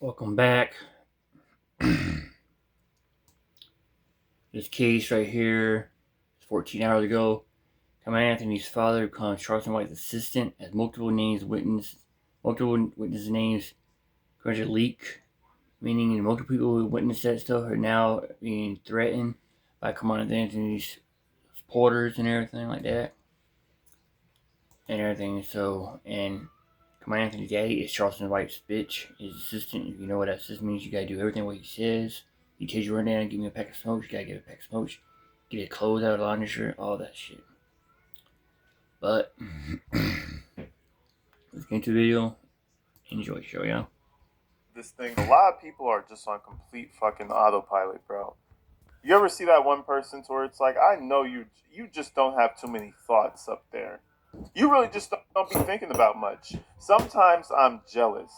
Welcome back. This case right here, 14 hours ago, Carmelo Anthony's father becomes Charleston White's assistant as multiple witness names currently leak, meaning multiple people who witnessed that stuff are now being threatened by Carmelo Anthony's supporters and everything like that, and everything. And Carmelo Anthony's daddy is Charleston White's bitch, his assistant. If you know what that assistant means, you gotta do everything what he says. He tells you run down and give me a pack of smokes, you gotta get a pack of smokes. Get his clothes out of the laundry shirt, all that shit. But let's get into the video. Enjoy the show, yeah. This thing, a lot of people are just on complete fucking autopilot, bro. You ever see that one person to where it's like, I know you just don't have too many thoughts up there. You really just don't be thinking about much. Sometimes I'm jealous.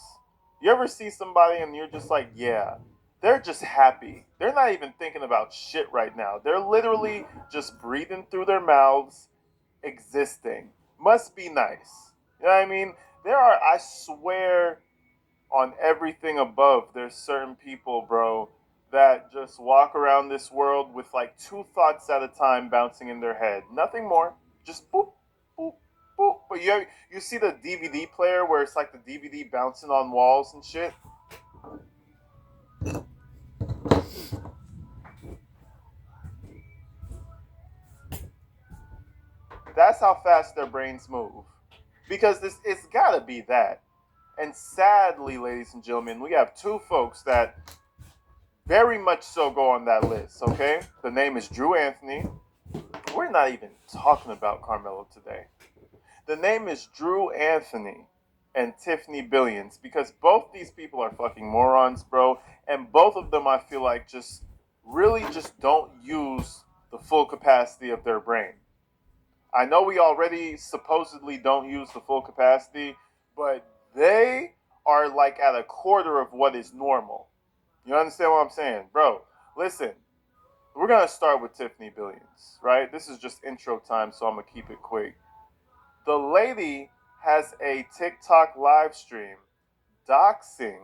You ever see somebody and you're just like, yeah, they're just happy. They're not even thinking about shit right now. They're literally just breathing through their mouths, existing. Must be nice. You know what I mean? I swear, on everything above, there's certain people, bro, that just walk around this world with like two thoughts at a time bouncing in their head. Nothing more. Just boop, boop, boop. But you see the DVD player where it's like the DVD bouncing on walls and shit? That's how fast their brains move. Because it's gotta be that. And sadly, ladies and gentlemen, we have two folks that very much so go on that list, okay? The name is Drew Anthony. We're not even talking about Karmelo today. The name is Drew Anthony and Tiffany Billions because both these people are fucking morons, bro. And both of them, I feel like, just really just don't use the full capacity of their brain. I know we already supposedly don't use the full capacity, but they are like at a quarter of what is normal. You understand what I'm saying? Bro, listen, we're going to start with Tiffany Billions, right? This is just intro time, so I'm going to keep it quick. The lady has a TikTok live stream doxing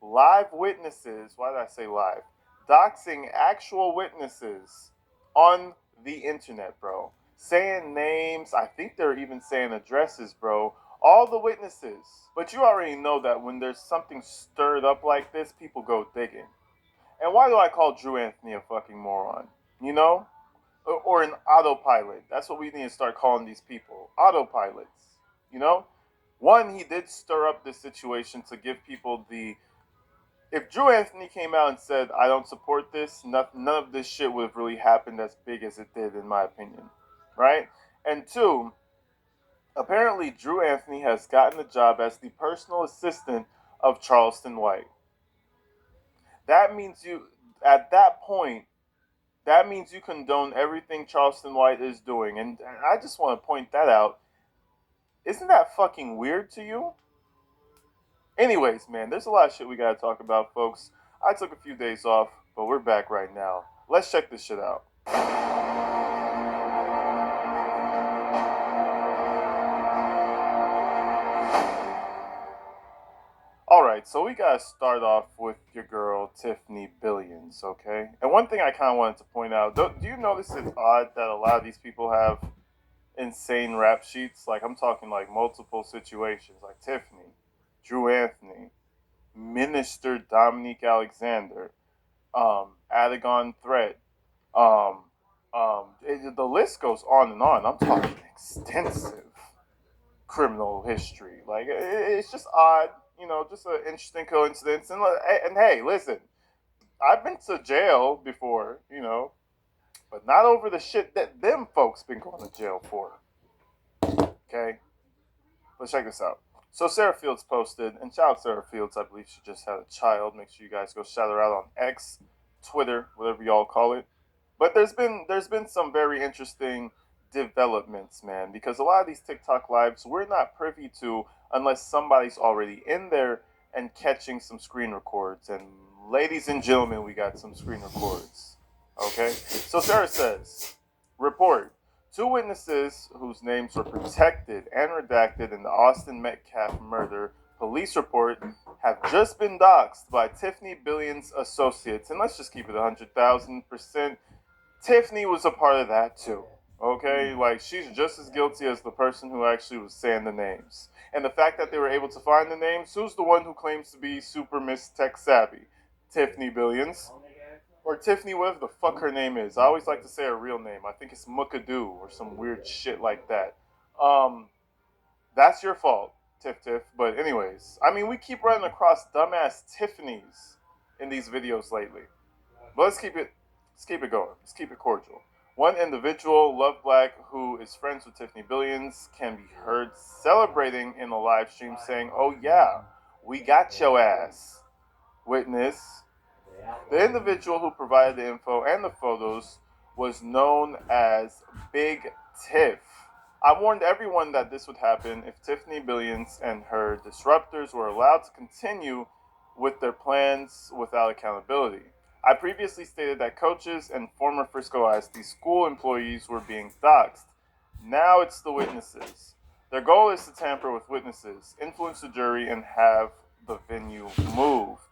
live witnesses. Why did I say live? Doxing actual witnesses on the internet, bro. Saying names. I think they're even saying addresses, bro. All the witnesses. But you already know that when there's something stirred up like this, people go digging. And why do I call Drew Anthony a fucking moron? You know? Or an autopilot. That's what we need to start calling these people. Autopilots. You know? One, he did stir up this situation to give people the. If Drew Anthony came out and said, I don't support this, none of this shit would have really happened as big as it did, in my opinion. Right? And two, apparently Drew Anthony has gotten a job as the personal assistant of Charleston White. That means at that point, that means you condone everything Charleston White is doing. And I just want to point that out. Isn't that fucking weird to you? Anyways, man, there's a lot of shit we gotta talk about, folks. I took a few days off, but we're back right now. Let's check this shit out. Alright, so we gotta start off with your girl, Tiffany Billions, okay? And one thing I kind of wanted to point out, do you notice it's odd that a lot of these people have insane rap sheets? Like, I'm talking like multiple situations, like Tiffany, Drew Anthony, Minister Dominique Alexander, Adagon Threat. The list goes on and on. I'm talking extensive criminal history. Like it's just odd, just an interesting coincidence. And hey, listen, I've been to jail before, but not over the shit that them folks been going to jail for. Okay, let's check this out. So Sarah Fields posted, and shout out Sarah Fields. I believe she just had a child. Make sure you guys go shout her out on X, Twitter, whatever y'all call it. But there's been some very interesting developments, man, because a lot of these TikTok lives we're not privy to unless somebody's already in there and catching some screen records. And ladies and gentlemen, we got some screen records. Okay? So Sarah says, report. Two witnesses whose names were protected and redacted in the Austin Metcalf murder police report have just been doxxed by Tiffany Billion's associates. And let's just keep it 100,000%. Tiffany was a part of that too. Okay? Like, she's just as guilty as the person who actually was saying the names. And the fact that they were able to find the names, who's the one who claims to be super Miss Tech Savvy? Tiffany Billions. Or Tiffany, whatever the fuck her name is. I always like to say her real name. I think it's Muckadoo or some weird shit like that. That's your fault, Tiff Tiff. But anyways, I mean, we keep running across dumbass Tiffany's in these videos lately. But let's keep it going. Let's keep it cordial. One individual, Love Black, who is friends with Tiffany Billions, can be heard celebrating in a live stream saying, "Oh yeah, we got your ass." Witness: the individual who provided the info and the photos was known as Big Tiff. I warned everyone that this would happen if Tiffany Billions and her disruptors were allowed to continue with their plans without accountability. I previously stated that coaches and former Frisco ISD school employees were being doxxed. Now it's the witnesses. Their goal is to tamper with witnesses, influence the jury, and have the venue moved.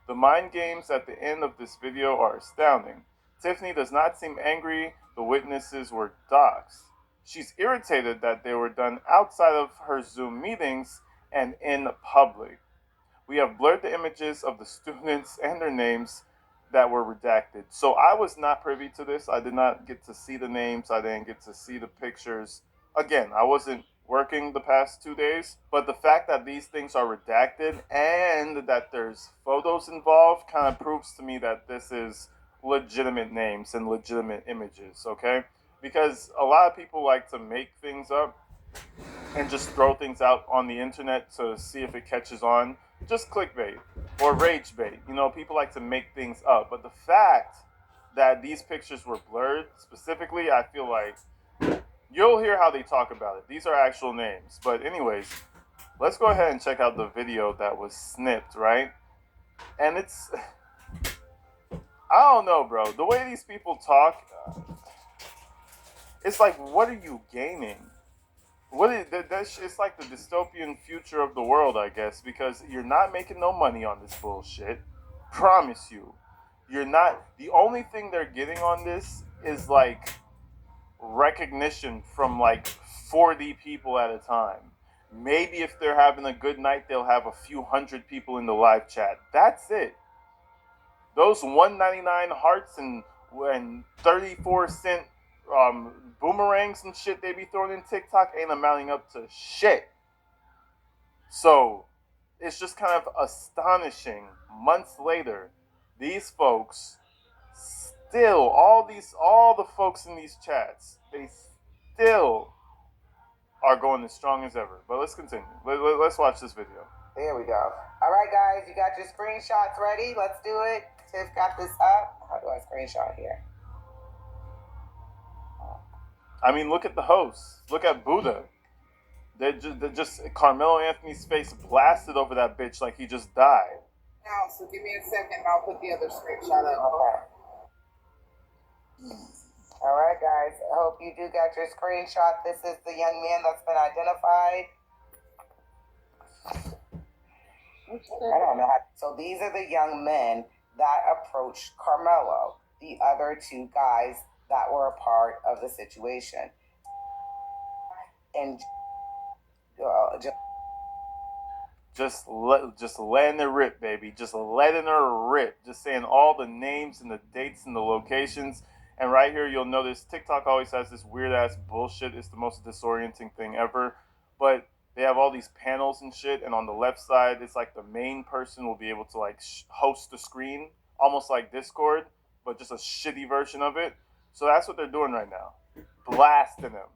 The mind games at the end of this video are astounding. Tiffany does not seem angry the witnesses were doxxed. She's irritated that they were done outside of her Zoom meetings and in public. We have blurred the images of the students and their names that were redacted. So I was not privy to this. I did not get to see the names. I didn't get to see the pictures. Again, I wasn't working the past 2 days, but the fact that these things are redacted and that there's photos involved kind of proves to me that this is legitimate names and legitimate images, okay? Because a lot of people like to make things up and just throw things out on the internet to see if it catches on. Just clickbait or rage bait. You know, people like to make things up. But the fact that these pictures were blurred, specifically, I feel like you'll hear how they talk about it. These are actual names. But anyways, let's go ahead and check out the video that was snipped, right? And it's, I don't know, bro. The way these people talk, it's like, what are you gaining? It's like the dystopian future of the world, I guess, because you're not making no money on this bullshit. Promise you. You're not. The only thing they're getting on this is like recognition from like 40 people at a time. Maybe if they're having a good night, they'll have a few hundred people in the live chat. That's it. Those 199 hearts and 34-cent boomerangs and shit they be throwing in TikTok ain't amounting up to shit. So it's just kind of astonishing. Months later, these folks still, all the folks in these chats, they still are going as strong as ever. But let's continue. Let's watch this video. There we go. All right, guys, you got your screenshots ready? Let's do it. Tiff got this up. How do I screenshot here? I mean, look at the hosts. Look at Buddha. They're just Carmelo Anthony's face blasted over that bitch like he just died. Now, so give me a second and I'll put the other screenshot up. Okay. All right, guys. I hope you do got your screenshot. This is the young man that's been identified. I don't know how. So these are the young men that approached Karmelo, the other two guys that were a part of the situation. And just letting it rip, baby. Just letting her rip. Just saying all the names and the dates and the locations. And right here, you'll notice TikTok always has this weird ass bullshit. It's the most disorienting thing ever. But they have all these panels and shit, and on the left side, it's like the main person will be able to like host the screen, almost like Discord, but just a shitty version of it. So that's what they're doing right now, blasting them.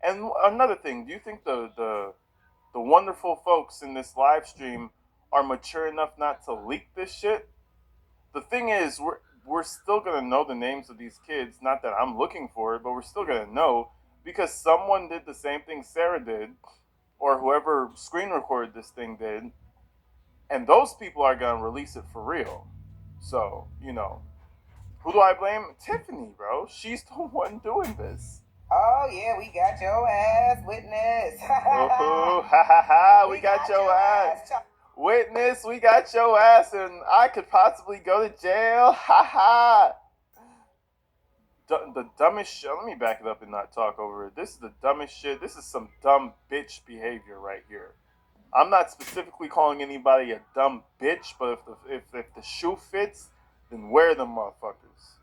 And another thing, do you think the wonderful folks in this live stream are mature enough not to leak this shit? The thing is, we're still gonna know the names of these kids. Not that I'm looking for it, but we're still gonna know because someone did the same thing Sarah did, or whoever screen recorded this thing did, and those people are gonna release it for real. So, you know, who do I blame? Tiffany, bro. She's the one doing this. oh yeah, we got your ass, witness. Oh, ha ha ha! We got your ass. Witness, we got your ass, and I could possibly go to jail. Ha ha. The dumbest shit. Let me back it up and not talk over it. This is the dumbest shit. This is some dumb bitch behavior right here. I'm not specifically calling anybody a dumb bitch, but if the shoe fits, then wear them motherfuckers.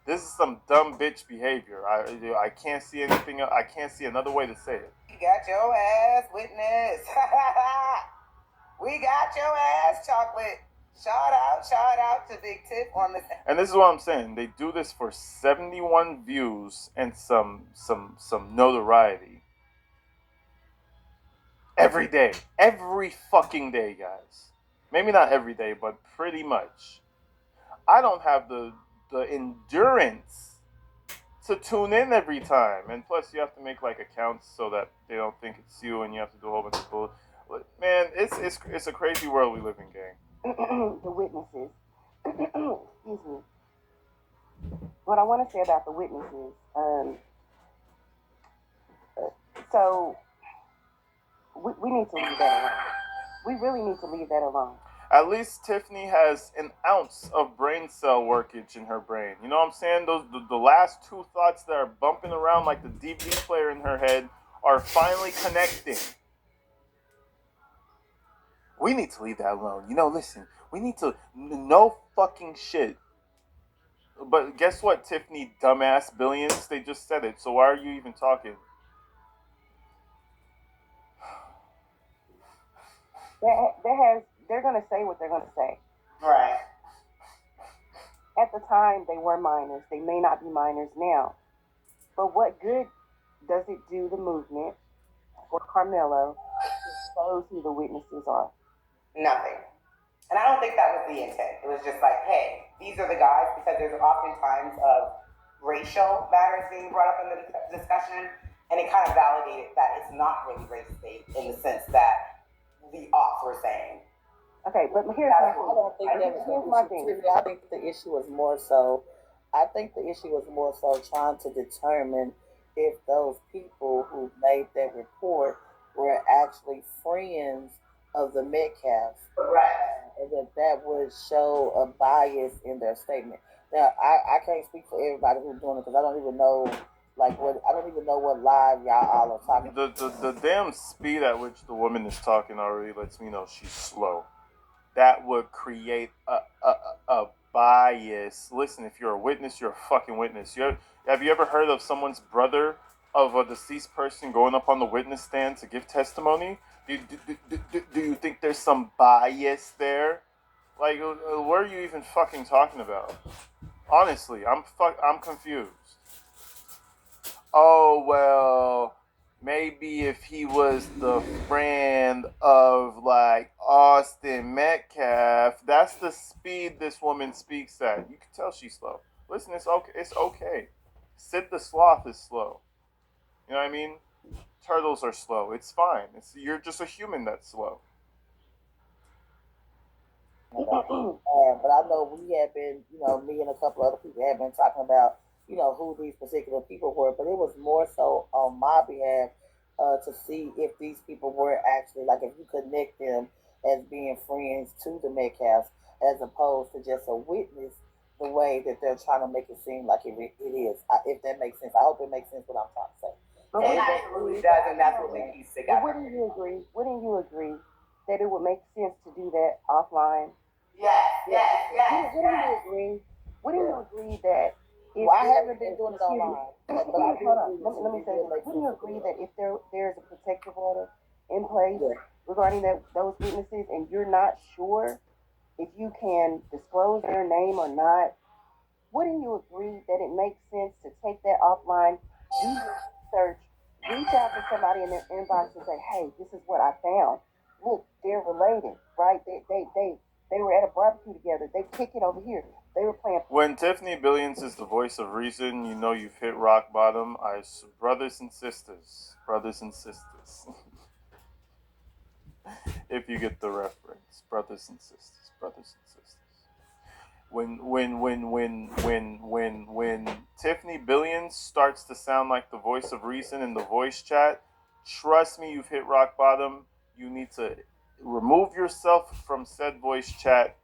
This is some dumb bitch behavior. I can't see anything. I can't see another way to say it. You got your ass, Witness. We got your ass, Chocolate. Shout out to Big Tip on this. And this is what I'm saying. They do this for 71 views and some notoriety. Every day. Every fucking day, guys. Maybe not every day, but pretty much. I don't have the endurance to tune in every time. And plus you have to make like accounts so that they don't think it's you, and you have to do a whole bunch of bullshit. Man, it's a crazy world we live in, gang. The witnesses. Excuse me. What I want to say about the witnesses. So we need to leave that alone. We really need to leave that alone. At least Tiffany has an ounce of brain cell workage in her brain. You know what I'm saying? The last two thoughts that are bumping around like the DVD player in her head are finally connecting. We need to leave that alone. You know, listen, we need to no fucking shit. But guess what, Tiffany, dumbass billions? They just said it. So why are you even talking? They're going to say what they're going to say. Right. At the time, they were minors. They may not be minors now. But what good does it do the movement for Karmelo to expose who the witnesses are? Nothing. And I don't think that was the intent. It was just like, hey, these are the guys, because there's oftentimes of racial matters being brought up in the discussion, and it kind of validated that it's not really race-based in the sense that the aughts were saying. Okay, but here's I don't think that was my thing. I think the issue was more so. I think the issue was more so trying to determine if those people who made that report were actually friends of the Metcalfs, Right. and that would show a bias in their statement. Now, I can't speak for everybody who's doing it because I don't even know what live y'all all are talking. The damn speed at which the woman is talking already lets me know she's slow. That would create a bias. Listen, if you're a witness, you're a fucking witness. Have you ever heard of someone's brother of a deceased person going up on the witness stand to give testimony? Do you think there's some bias there? Like, what are you even fucking talking about? Honestly, I'm confused. Oh, well, maybe if he was the friend of, like, Austin Metcalf, that's the speed this woman speaks at. You can tell she's slow. Listen, it's okay. It's okay. Sid the Sloth is slow. You know what I mean? Turtles are slow. It's fine. You're just a human that's slow. But I know we have been, me and a couple other people have been talking about, who these particular people were. But it was more so on my behalf to see if these people were actually, like, if you connect them as being friends to the Metcalfs, as opposed to just a witness, the way that they're trying to make it seem like it is. If that makes sense. I hope it makes sense what I'm trying to say. But It absolutely does, and that's what we piece together. wouldn't you agree that it would make sense to do that offline? Yes. Wouldn't you agree that if I haven't been doing it online. Hold on. Let me say this. Wouldn't you agree that if there's a protective order in place regarding those witnesses, and you're not sure if you can disclose their name or not, wouldn't you agree that it makes sense to take that offline, do your research, reach out to somebody in their inbox and say, hey, this is what I found. Look, they're related, right? They were at a barbecue together. They kick it over here. They were playing. When Tiffany Billions is the voice of reason, you know you've hit rock bottom. Brothers and sisters. If you get the reference, brothers and sisters. When Tiffany Billions starts to sound like the voice of reason in the voice chat, trust me, you've hit rock bottom. You need to remove yourself from said voice chat,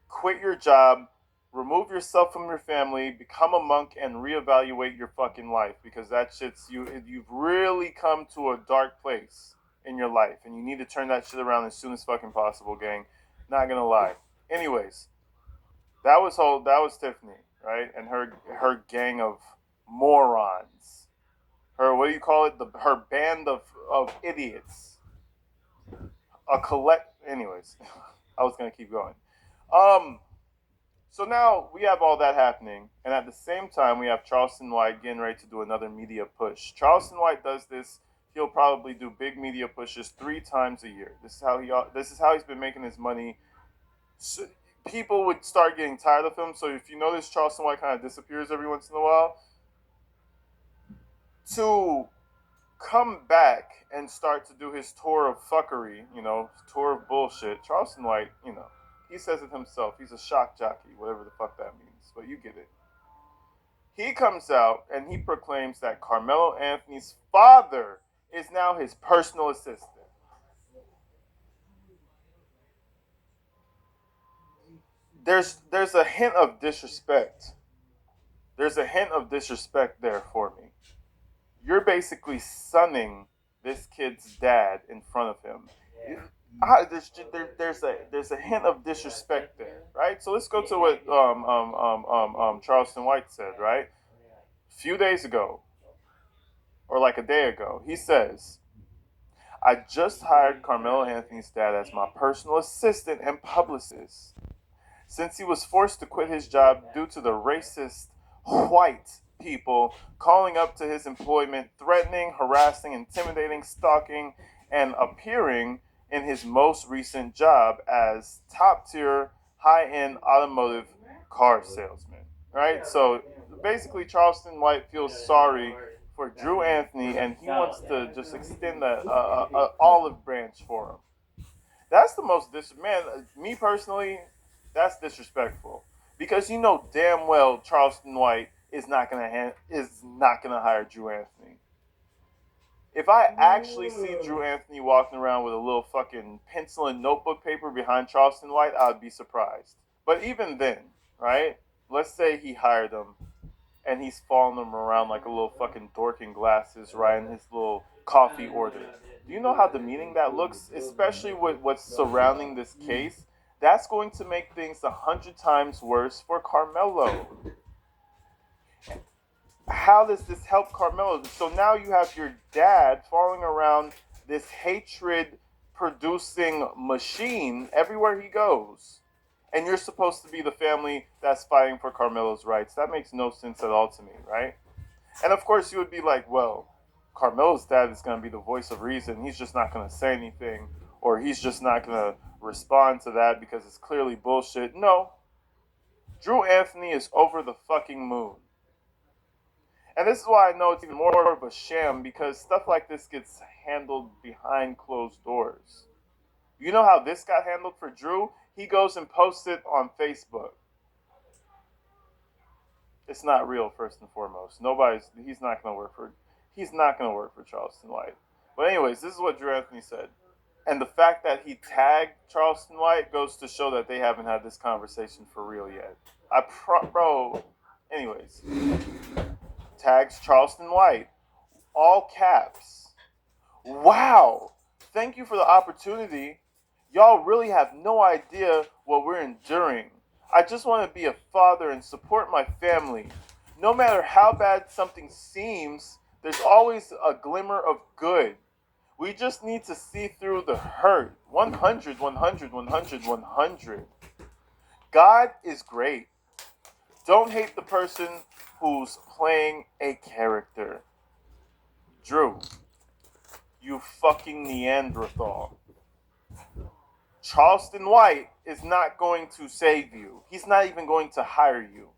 quit your job, remove yourself from your family, become a monk, and reevaluate your fucking life, because that shit's you've really come to a dark place in your life, and you need to turn that shit around as soon as fucking possible, gang. Not gonna lie. Anyways, that was Tiffany, right, and her gang of morons. Her, what do you call it? Her band of idiots. A collect. Anyways, I was gonna keep going. Um, So now we have all that happening, and at the same time, we have Charleston White getting ready to do another media push. Charleston White does this; he'll probably do big media pushes 3 times a year. This is how he's been making his money. So people would start getting tired of him. So if you notice, Charleston White kind of disappears every once in a while. To come back and start to do his tour of fuckery, tour of bullshit. Charleston White, he says it himself. He's a shock jockey, whatever the fuck that means, but you get it. He comes out and he proclaims that Carmelo Anthony's father is now his personal assistant. There's a hint of disrespect. There's a hint of disrespect there for me. You're basically sunning this kid's dad in front of him. There's a hint of disrespect there, right? So let's go to what Charleston White said, right? A few days ago, or like a day ago, he says, "I just hired Carmelo Anthony's dad as my personal assistant and publicist, since he was forced to quit his job due to the racist white people calling up to his employment, threatening, harassing, intimidating, stalking, and appearing in his most recent job as top-tier, high-end automotive car salesman." Right? So basically, Charleston White feels sorry for Drew Anthony, and he wants to just extend a olive branch for him. That's the most me personally, that's disrespectful, because you know damn well Charleston White is not gonna hire Drew Anthony. If I actually see Drew Anthony walking around with a little fucking pencil and notebook paper behind Charleston White, I'd be surprised. But even then, right? Let's say he hired him and he's following him around like a little fucking dork in glasses, writing his little coffee order. Do you know how demeaning that looks? Especially with what's surrounding this case. That's going to make things 100 times worse for Carmelo. How does this help Carmelo? So now you have your dad following around this hatred producing machine everywhere he goes. And you're supposed to be the family that's fighting for Carmelo's rights. That makes no sense at all to me, right? And of course you would be like, well, Carmelo's dad is going to be the voice of reason. He's just not going to say anything, or he's just not going to respond to that because it's clearly bullshit. No. Drew Anthony is over the fucking moon. And this is why I know it's even more of a sham, because stuff like this gets handled behind closed doors. You know how this got handled for Drew? He goes and posts it on Facebook. It's not real, first and foremost. He's not gonna work for Charleston White. But anyways, this is what Drew Anthony said. And the fact that he tagged Charleston White goes to show that they haven't had this conversation for real yet. Anyways. Tags Charleston White. All caps. Wow. Thank you for the opportunity. Y'all really have no idea what we're enduring. I just want to be a father and support my family. No matter how bad something seems, there's always a glimmer of good. We just need to see through the hurt. 100, 100, 100, 100. God is great. Don't hate the person who's playing a character. Drew, you fucking Neanderthal. Charleston White is not going to save you. He's not even going to hire you.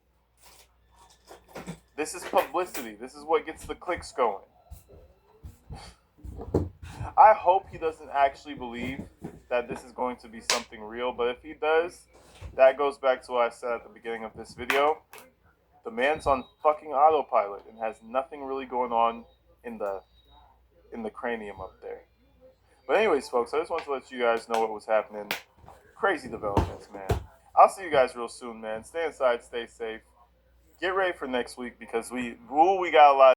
This is publicity. This is what gets the clicks going. I hope he doesn't actually believe that this is going to be something real, but if he does, that goes back to what I said at the beginning of this video. The man's on fucking autopilot and has nothing really going on in the cranium up there. But anyways, folks, I just want to let you guys know what was happening. Crazy developments, man. I'll see you guys real soon, man. Stay inside, stay safe. Get ready for next week because we got a lot.